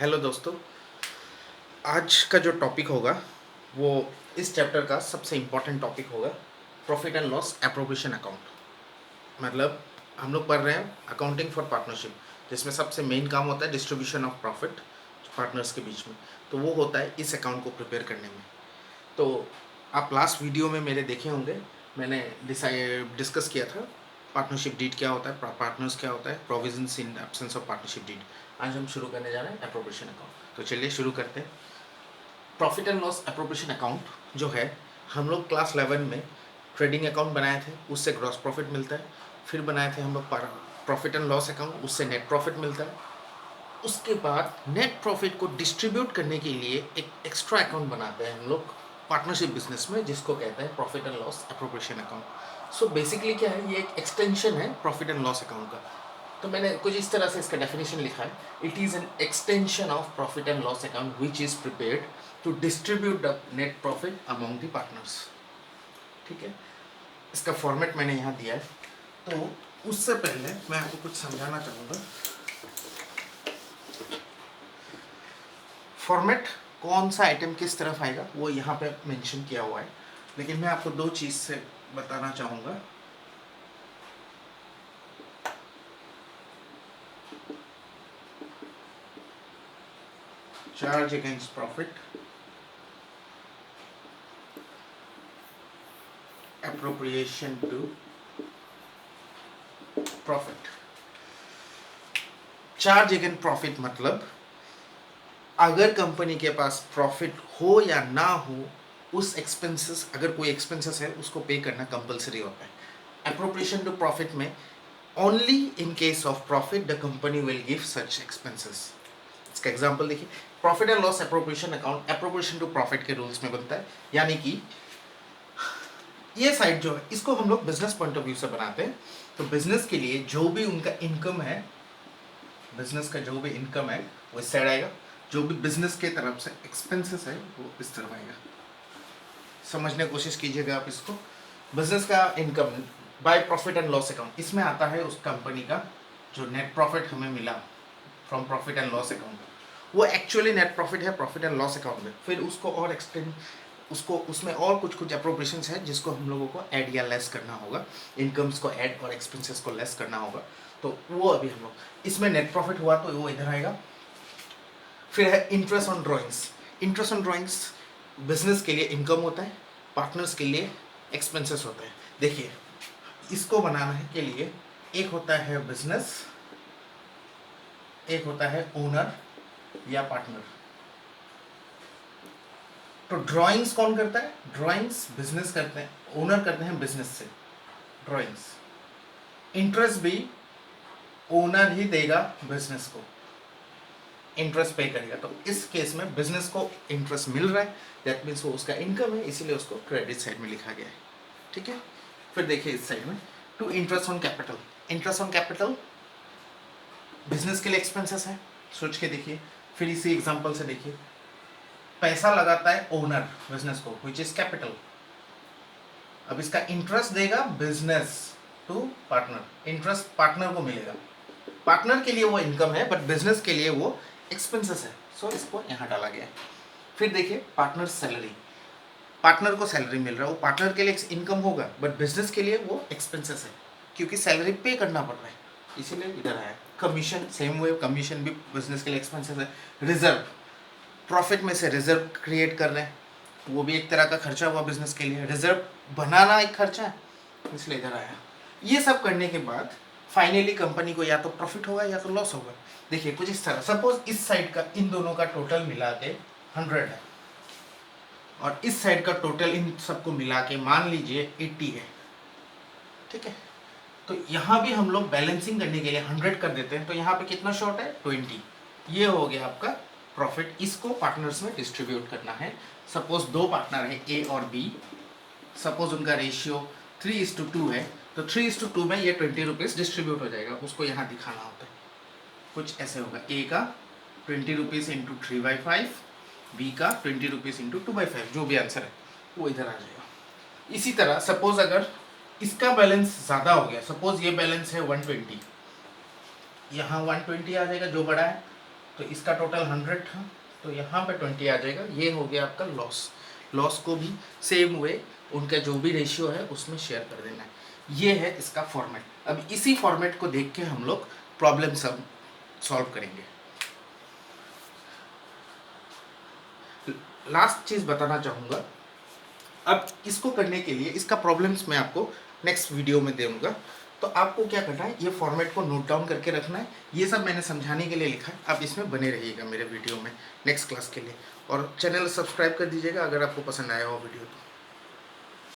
Hello दोस्तों। आज का जो टॉपिक होगा वो इस चैप्टर का सबसे इम्पोर्टेंट टॉपिक होगा, profit and loss appropriation account. मतलब हम लोग पढ़ रहे हैं अकाउंटिंग फॉर पार्टनरशिप, जिसमें सबसे मेन काम होता है डिस्ट्रीब्यूशन ऑफ प्रॉफिट पार्टनर्स के बीच में। तो वो होता है इस अकाउंट को प्रिपेयर करने में। तो आप लास्ट वीडियो में मेरे देखे होंगे, मैंने डिस्कस किया था पार्टनरशिप डीड क्या होता है, पार्टनर्स क्या होता है, provisions in absence of partnership deed. आज हम शुरू करने जा रहे हैं एप्रोप्रिएशन अकाउंट। तो चलिए शुरू करते हैं। Profit and loss appropriation account जो है, हम लोग क्लास 11 में ट्रेडिंग अकाउंट बनाए थे, उससे ग्रॉस प्रॉफिट मिलता है। फिर बनाए थे हम लोग प्रॉफिट एंड लॉस अकाउंट, उससे नेट प्रॉफिट मिलता है। उसके बाद नेट प्रॉफिट को डिस्ट्रीब्यूट करने के लिए एक एक्स्ट्रा अकाउंट बनाते हैं हम लोग पार्टनरशिप बिजनेस में, जिसको कहते हैं profit and loss appropriation account. So basically क्या है, ये एक एक्सटेंशन है प्रॉफिट एंड लॉस अकाउंट का। तो मैंने कुछ इस तरह से इसका डेफिनेशन लिखा है, it is an extension of profit and loss account which is prepared to distribute the net profit among the partners. ठीक है, इसका फॉर्मेट मैंने यहाँ दिया है। तो उससे पहले मैं आपको कुछ समझाना चाहूँगा। फॉर्मेट कौन सा आइटम किस तरफ आएगा वो यहाँ पे मेंशन किया हुआ है, लेकिन मैं आपको दो चीज़ से बताना चाहूँगा। Charge against profit, appropriation to profit. Charge against profit मतलब अगर कंपनी के पास प्रॉफिट हो या ना हो, उस एक्सपेंसेस, अगर कोई एक्सपेंसेस है उसको पे करना कंपलसरी होता है। एप्रोप्रिएशन टू प्रॉफिट में only in case of profit the company will give such expenses. इसका एग्जांपल देखिए, profit and loss appropriation account appropriation to profit के रूल्स में बनता है। यानी कि ये साइड जो है, इसको हम लोग बिजनेस पॉइंट ऑफ व्यू से बनाते हैं। तो बिजनेस के लिए जो भी उनका इनकम है, बिजनेस का जो भी इनकम है वो इस साइड आएगा, जो भी बिजनेस के तरफ से एक्सपेंसेस है वो इस तरफ आएगा। समझने की कोशिश कीजिएगा आप इसको। बिजनेस का income by profit and loss account, इसमें आता है उस कंपनी का जो नेट प्रॉफिट हमें मिला from profit and loss account, वो एक्चुअली नेट प्रॉफिट है प्रॉफिट एंड लॉस अकाउंट में। फिर उसको और एक्सटेंड, उसको उसमें और कुछ कुछ अप्रोप्रिएशंस है जिसको हम लोगों को ऐड या लेस करना होगा, इनकम्स को ऐड और एक्सपेंसेस को लेस करना होगा। तो वो अभी हम लोग, इसमें नेट प्रॉफिट हुआ तो वो इधर आएगा। फिर है interest on drawings. Interest on drawings business के लिए इनकम होता है, पार्टनर्स के लिए एक्सपेंसेस होता है। देखिए, इसको बनाने के लिए एक होता है बिजनेस, एक होता है ओनर या पार्टनर। तो ड्राइंग्स कौन करता है? ड्राइंग्स बिजनेस करते हैं, ओनर करते हैं बिजनेस से ड्राइंग्स। इंटरेस्ट भी ओनर ही देगा बिजनेस को, इंटरेस्ट पे करेगा। तो इस केस में बिजनेस को इंटरेस्ट मिल रहा है, दैट मीन्स वो उसका इनकम है, इसीलिए उसको क्रेडिट साइड में लिखा गया है। ठीक है, फिर देखिए इस साइड में to interest on capital. Interest on capital business के लिए एक्सपेंसेस है, सोच के देखिए। फिर इसी एग्जांपल से देखिए, पैसा लगाता है ओनर बिजनेस को, व्हिच इज कैपिटल। अब इसका इंटरेस्ट देगा business to partner, interest partner को मिलेगा। पार्टनर के लिए वो इनकम है, बट बिजनेस के लिए वो एक्सपेंसेस है, सो इसको यहाँ डाला गया है। फिर देखिए पार्टनर सैलरी, पार्टनर को सैलरी मिल रहा है, वो पार्टनर के लिए इनकम होगा, बट बिजनेस के लिए वो एक्सपेंसेस है, क्योंकि सैलरी पे करना पड़ रहा है, इसीलिए इधर आया। कमीशन सेम वे, कमीशन भी बिजनेस के लिए एक्सपेंसेस है। रिजर्व, प्रॉफिट में से रिजर्व क्रिएट कर रहे हैं, वो भी एक तरह का खर्चा हुआ बिजनेस के लिए। रिजर्व बनाना एक खर्चा है, इसलिए इधर आया। ये सब करने के बाद फाइनली कंपनी को या तो प्रॉफिट होगा या तो लॉस होगा। देखिए कुछ इस तरह, सपोज इस साइड का इन दोनों का टोटल मिला के 100 है, और इस साइड का टोटल इन सबको मिला के मान लीजिए 80 है। ठीक है, तो यहाँ भी हम लोग बैलेंसिंग करने के लिए 100 कर देते हैं, तो यहाँ पे कितना शॉर्ट है? 20। ये हो गया आपका प्रॉफिट। इसको पार्टनर्स में डिस्ट्रीब्यूट करना है। सपोज दो पार्टनर है ए और बी, सपोज उनका रेशियो 3:2 है, तो 3:2 में ये 20 रुपीज़ डिस्ट्रीब्यूट हो जाएगा, उसको यहाँ दिखाना होता है। कुछ ऐसे होगा, ए का 20 रुपीज़ इंटू 3/5, बी का 20 रुपीज़ इंटू 2/5, जो भी आंसर है वो इधर आ जाएगा। इसी तरह सपोज अगर इसका बैलेंस ज़्यादा हो गया, सपोज ये बैलेंस है 120, यहाँ 120 आ जाएगा जो बड़ा है, तो इसका टोटल 100 था, तो यहाँ पे 20 आ जाएगा। ये हो गया आपका लॉस। लॉस को भी सेम वे उनका जो भी रेशियो है उसमें शेयर कर देना है। ये है इसका फॉर्मेट। अब इसी फॉर्मेट को देख के हम लोग प्रॉब्लम सब सॉल्व करेंगे। लास्ट चीज़ बताना चाहूँगा, अब इसको करने के लिए इसका प्रॉब्लम्स मैं आपको नेक्स्ट वीडियो में दूंगा। तो आपको क्या करना है, ये फॉर्मेट को नोट डाउन करके रखना है। ये सब मैंने समझाने के लिए लिखा है, आप इसमें बने रहिएगा मेरे वीडियो में नेक्स्ट क्लास के लिए। और चैनल सब्सक्राइब कर दीजिएगा अगर आपको पसंद आया हो वीडियो तो।